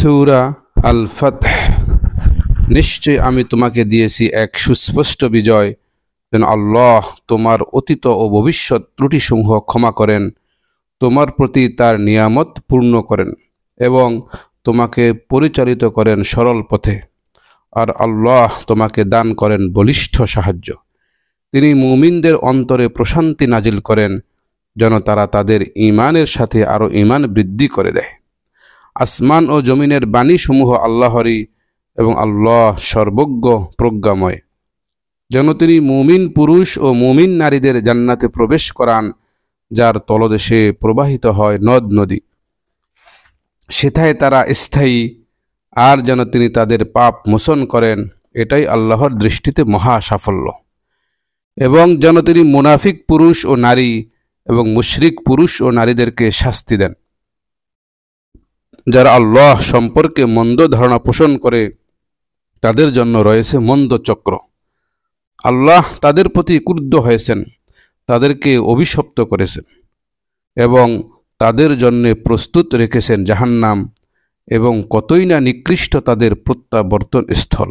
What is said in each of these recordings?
সূরা আল ফাতহ। নিশ্চয় আমি তোমাকে দিয়েছি এক সুস্পষ্ট বিজয়, যেন আল্লাহ তোমার অতীত ও ভবিষ্যৎ ত্রুটিসমূহ ক্ষমা করেন, তোমার প্রতি তার নিয়ামত পূর্ণ করেন এবং তোমাকে পরিচালিত করেন সরল পথে। আর আল্লাহ তোমাকে দান করেন বলিষ্ঠ সাহায্য। তিনি মুমিনদের অন্তরে প্রশান্তি নাজিল করেন, যেন তারা তাদের ঈমানের সাথে আরও ঈমান বৃদ্ধি করে দেয়। আসমান ও জমিনের বাণীসমূহ আল্লাহরই এবং আল্লাহ সর্বজ্ঞ প্রজ্ঞাময়। যেন তিনি মুমিন পুরুষ ও মুমিন নারীদের জান্নাতে প্রবেশ করান, যার তলদেশে প্রবাহিত হয় নদ নদী, সেথায় তারা স্থায়ী। আর যেন তিনি তাদের পাপ মোচন করেন, এটাই আল্লাহর দৃষ্টিতে মহা সাফল্য। এবং যেন তিনি মুনাফিক পুরুষ ও নারী এবং মুশরিক পুরুষ ও নারীদেরকে শাস্তি দেন, যারা আল্লাহ সম্পর্কে মন্দ ধারণা পোষণ করে, তাদের জন্য রয়েছে মন্দ চক্র। আল্লাহ তাদের প্রতি ক্রুদ্ধ হয়েছেন, তাদেরকে অভিশপ্ত করেছেন এবং তাদের জন্য প্রস্তুত রেখেছেন জাহান্নাম, এবং কতই না নিকৃষ্ট তাদের প্রত্যাবর্তন স্থল।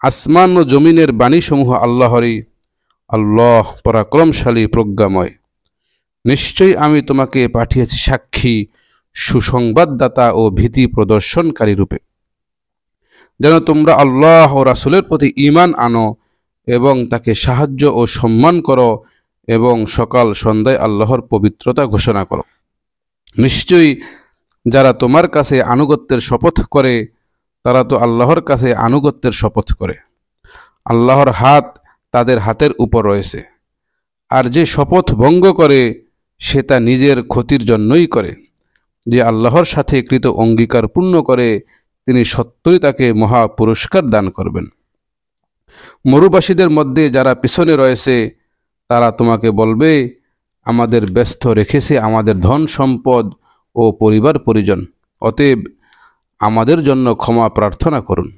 আসমান ও জমিনের বাণীসমূহ আল্লাহরই, আল্লাহ পরাক্রমশালী প্রজ্ঞাময়। নিশ্চয়ই আমি তোমাকে পাঠিয়েছি সাক্ষী, সুসংবাদদাতা ও ভীতি প্রদর্শনকারী রূপে, যেন তোমরা আল্লাহ ও রাসূলের প্রতি ঈমান আনো এবং তাকে সাহায্য ও সম্মান করো এবং সকাল সন্ধ্যায় আল্লাহর পবিত্রতা ঘোষণা করো। নিশ্চয়ই যারা তোমার কাছে আনুগত্যের শপথ করে, তারা তো আল্লাহর কাছে আনুগত্যের শপথ করে। আল্লাহর হাত তাদের হাতের উপর রয়েছে। আর যে শপথ ভঙ্গ করে, সে তা নিজের ক্ষতির জন্যই করে। যে আল্লাহর সাথে কৃত অঙ্গীকার পূর্ণ করে, তিনি সত্যই তাকে মহা পুরস্কার দান করবেন। মরুবাসীদের মধ্যে যারা পিছনে রয়েছে, তারা তোমাকে বলবে, আমাদের ব্যস্ত রেখেছে আমাদের ধন সম্পদ ও পরিবার পরিজন, অতএব আমাদের জন্য ক্ষমা প্রার্থনা করুন।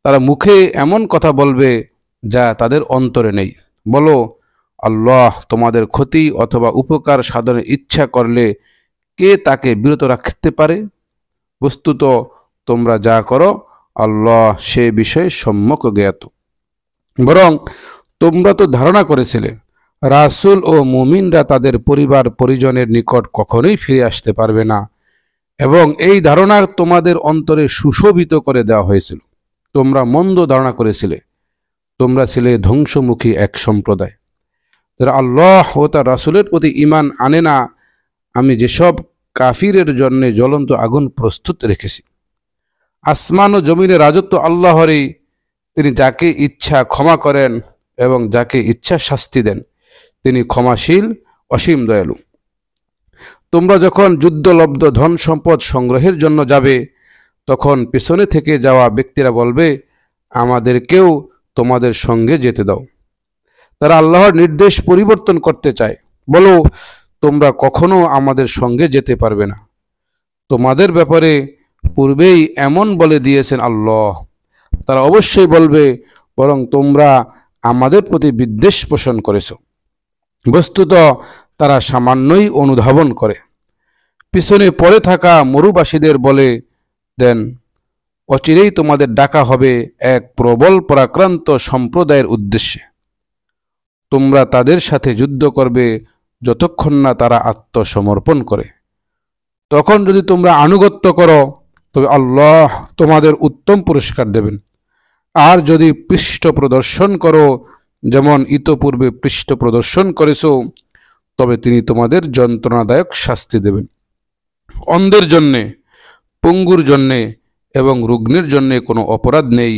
তারা মুখে এমন কথা বলবে যা তাদের অন্তরে নেই। বলো, আল্লাহ তোমাদের ক্ষতি অথবা উপকার সাধনের ইচ্ছা করলে কে তাকে বিরত রাখতে পারে? বস্তুত তোমরা যা করো, আল্লাহ সে বিষয়ে সম্যক জ্ঞাত। বরং তোমরা তো ধারণা করেছিলে রাসূল ও মুমিনরা তাদের পরিবার পরিজনের নিকট কখনোই ফিরে আসতে পারবে না, এবং এই ধারণা তোমাদের অন্তরে সুশোভিত করে দেওয়া হয়েছিল। তোমরা মন্দ ধারণা করেছিলে। তোমরা ছিলে ধ্বংসমুখী এক সম্প্রদায়, যারা আল্লাহ ও তার রাসূলের প্রতি ঈমান আনে না। আমি যেসব কাফিরের জন্য জ্বলন্ত আগুন প্রস্তুত রেখেছি। আসমান ও জমিনের রাজত্ব আল্লাহরই। তিনি যাকে ইচ্ছা ক্ষমা করেন এবং যাকে ইচ্ছা শাস্তি দেন। তিনি ক্ষমাশীল, অসীম দয়ালু। তোমরা যখন যুদ্ধলব্ধ ধন সম্পদ সংগ্রহের জন্য যাবে, তখন পেছনে থেকে যাওয়া ব্যক্তিরা বলবে, আমাদেরকেও তোমাদের সঙ্গে যেতে দাও। তারা আল্লাহর নির্দেশ পরিবর্তন করতে চায়। বলো, তোমরা কখনো আমাদের সঙ্গে যেতে পারবে না। তোমাদের ব্যাপারে পূর্বেই এমন বলে দিয়েছেন আল্লাহ। তারা অবশ্যই বলবে, বরং তোমরা আমাদের প্রতি বিদ্বেষ পোষণ করেছ। বস্তুত তারা সামান্যই অনুধাবন করে। পিছনে পড়ে থাকা মরুবাসীদের বলে দেন, অচিরেই তোমাদের ডাকা হবে এক প্রবল পরাক্রান্ত সম্প্রদায়ের উদ্দেশ্যে। তোমরা তাদের সাথে যুদ্ধ করবে যতক্ষণ না তারা আত্মসমর্পণ করে। তখন যদি তোমরা আনুগত্য করো, তবে আল্লাহ তোমাদের উত্তম পুরস্কার দেবেন। আর যদি পৃষ্ঠ প্রদর্শন করো, যেমন ইতপূর্বে পৃষ্ঠ প্রদর্শন করেছ, তবে তিনি তোমাদের যন্ত্রণাদায়ক শাস্তি দেবেন। অন্ধের জন্যে, পঙ্গুর জন্যে এবং রুগ্নের জন্যে কোনো অপরাধ নেই।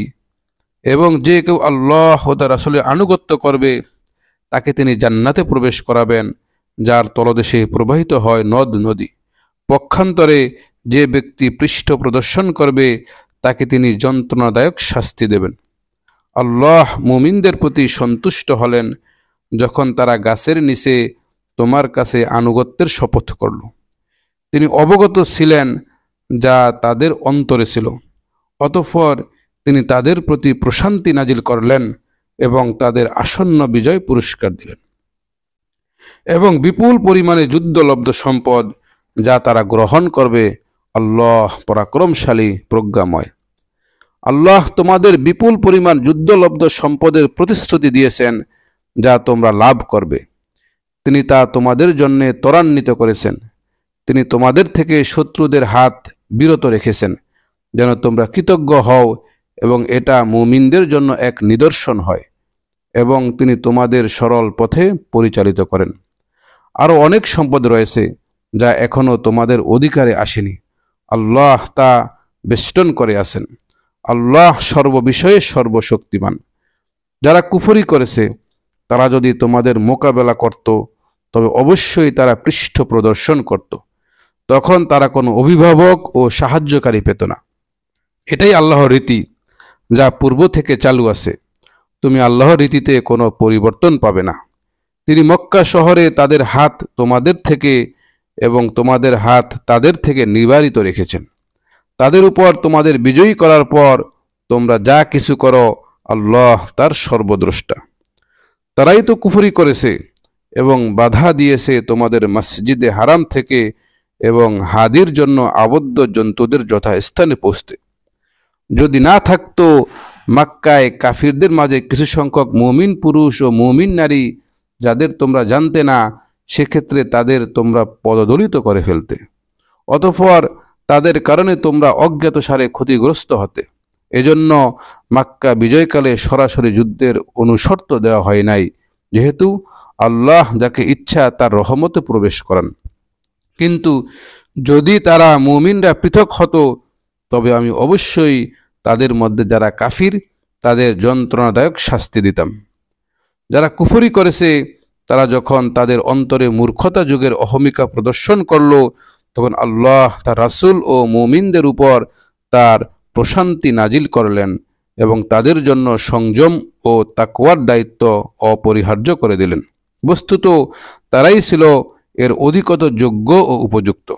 এবং যে কেউ আল্লাহ ও তার রাসূলের আনুগত্য করবে, তাকে তিনি জান্নাতে প্রবেশ করাবেন, যার তলদেশে প্রবাহিত হয় নদ নদী। পক্ষান্তরে যে ব্যক্তি পৃষ্ঠ প্রদর্শন করবে, তাকে তিনি যন্ত্রণাদায়ক শাস্তি দেবেন। আল্লাহ মুমিনদের প্রতি সন্তুষ্ট হলেন যখন তারা গাছের নিচে তোমার কাছে আনুগত্যের শপথ করল। তিনি অবগত ছিলেন যা তাদের অন্তরে ছিল। অতঃপর তিনি তাদের প্রতি প্রশান্তি নাজিল করলেন এবং তাদের আসন্ন বিজয় পুরস্কার দিলেন, এবং বিপুল পরিমাণে যুদ্ধলব্ধ সম্পদ যা তারা গ্রহণ করবে আল্লাহ পরাক্রমশালী, প্রজ্ঞাময়। আল্লাহ তোমাদের বিপুল পরিমাণ যুদ্ধলব্ধ সম্পদের প্রতিশ্রুতি দিয়েছেন, যা তোমরা লাভ করবে। তিনি তা তোমাদের জন্য ত্বরান্বিত করেছেন। তিনি তোমাদের থেকে শত্রুদের হাত বিরত রেখেছেন, যেন তোমরা কৃতজ্ঞ হও এবং এটা মুমিনদের জন্য এক নিদর্শন হয়, এবং তিনি তোমাদের সরল পথে পরিচালিত করেন। আরও অনেক সম্পদ রয়েছে যা এখনও তোমাদের অধিকারে আসেনি। আল্লাহ তা বেষ্টন করে আছেন। আল্লাহ সর্ববিষয়ে সর্বশক্তিমান। যারা কুফরি করেছে তারা যদি তোমাদের মোকাবেলা করত, তবে অবশ্যই তারা পৃষ্ঠ প্রদর্শন করত। তখন তারা কোনো অভিভাবক ও সাহায্যকারী পেত না। এটাই আল্লাহর রীতি, যা পূর্ব থেকে চালু আছে। তুমি আল্লাহর রীতিতে কোনো পরিবর্তন পাবে না। তিনি মক্কা শহরে তাদের হাত তোমাদের থেকে এবং তোমাদের হাত তাদের থেকে নিবারিত রেখেছেন। তাদের উপর তোমাদের বিজয়ী করার পর তোমরা যা কিছু করো, আল্লাহ তার সর্বদ্রষ্টা। তারাই তো কুফরি করেছে এবং বাধা দিয়েছে তোমাদের মসজিদে হারাম থেকে এবং হাদির জন্য আবদ্ধ জন্তুদের যথাস্থানে পৌঁছতে। যদি না থাকতো মক্কায় কাফিরদের মাঝে কিছু সংখ্যক মুমিন পুরুষ ও মুমিন নারী, যাদের তোমরা জানতে না, সেক্ষেত্রে তাদের তোমরা পদদলিত করে ফেলতে। অতঃপর তাদের কারণে তোমরা অজ্ঞাতসারে ক্ষতিগ্রস্ত হতে। এজন্য মক্কা বিজয়কালে সরাসরি যুদ্ধের অনুশর্ত দেওয়া হয় নাই, যেহেতু আল্লাহ যাকে ইচ্ছা তার রহমতে প্রবেশ করান। কিন্তু যদি তারা মুমিনরা পৃথক হতো, তবে আমি অবশ্যই তাদের মধ্যে যারা কাফির তাদের যন্ত্রণাদায়ক শাস্তি দিতাম। যারা কুফরি করেছে তারা যখন তাদের অন্তরে মূর্খতা যুগের অহমিকা প্রদর্শন করল, তখন আল্লাহ তার রাসূল ও মুমিনদের উপর তার প্রশান্তি নাজিল করলেন এবং তাদের জন্য সংযম ও তাকওয়ার দায়িত্ব অপরিহার্য করে দিলেন। বস্তুত তারাই ছিল এর অধিকতর যোগ্য ও উপযুক্ত।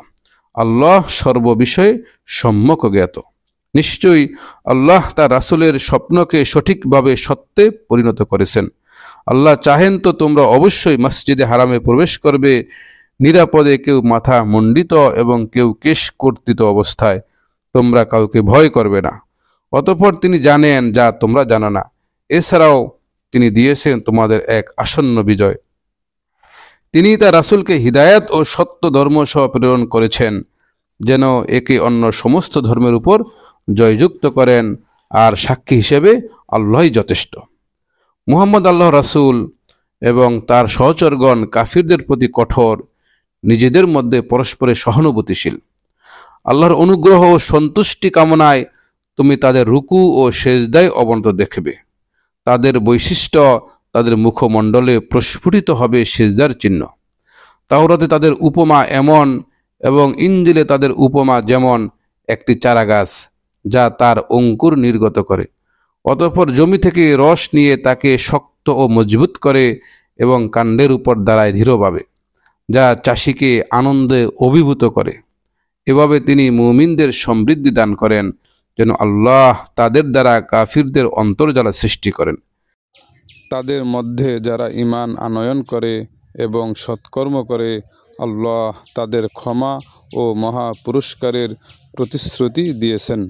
আল্লাহ সর্ববিষয়ে সম্যক জ্ঞাত। নিশ্চয়ই আল্লাহ তার রাসূলের স্বপ্নকে সঠিকভাবে সত্যে পরিণত করেছেন। আল্লাহ চাহেন তো তোমরা অবশ্যই মসজিদে হারামে প্রবেশ করবে নিরাপদে, কেউ মাথা মণ্ডিত এবং কেউ কেশ কর্তিত অবস্থায়। তোমরা কাউকে ভয় করবে না। অতঃপর তিনি জানেন যা তোমরা জানো না। এছাড়াও তিনি দিয়েছেন তোমাদের এক আসন্ন বিজয়। তিনি তার রাসূলকে হিদায়াত ও সত্য ধর্ম সহ প্রেরণ করেছেন, যেন একে অন্য সমস্ত ধর্মের উপর জয়যুক্ত করেন, আর সাক্ষী হিসেবে আল্লাহই যথেষ্ট। মুহাম্মদ আল্লাহ রাসূল এবং তার সহচরগণ কাফিরদের প্রতি কঠোর, নিজেদের মধ্যে পরস্পরে সহানুভূতিশীল। আল্লাহর অনুগ্রহ ও সন্তুষ্টি কামনায় তুমি তাদের রুকু ও সেজদায় অবনত দেখবে। তাদের বৈশিষ্ট্য, তাদের মুখমণ্ডলে প্রস্ফুটিত হবে সেজদার চিহ্ন। তাওরাতে তাদের উপমা এমন এবং ইনজিলে তাদের উপমা যেমন একটি চারাগাছ যা তার অঙ্কুর নির্গত করে, অতঃপর জমি থেকে রস নিয়ে তাকে শক্ত ও মজবুত করে এবং কাণ্ডের উপর দাঁড়ায় ধীরভাবে, যা চাষিকে আনন্দে অভিভূত করে। এভাবে তিনি মুমিনদের সমৃদ্ধি দান করেন, যেন আল্লাহ তাদের দ্বারা কাফিরদের অন্তর্জালা সৃষ্টি করেন। তাদের মধ্যে যারা ঈমান আনয়ন করে এবং সৎকর্ম করে, আল্লাহ তাদের ক্ষমা ও মহা পুরস্কারের প্রতিশ্রুতি দিয়েছেন।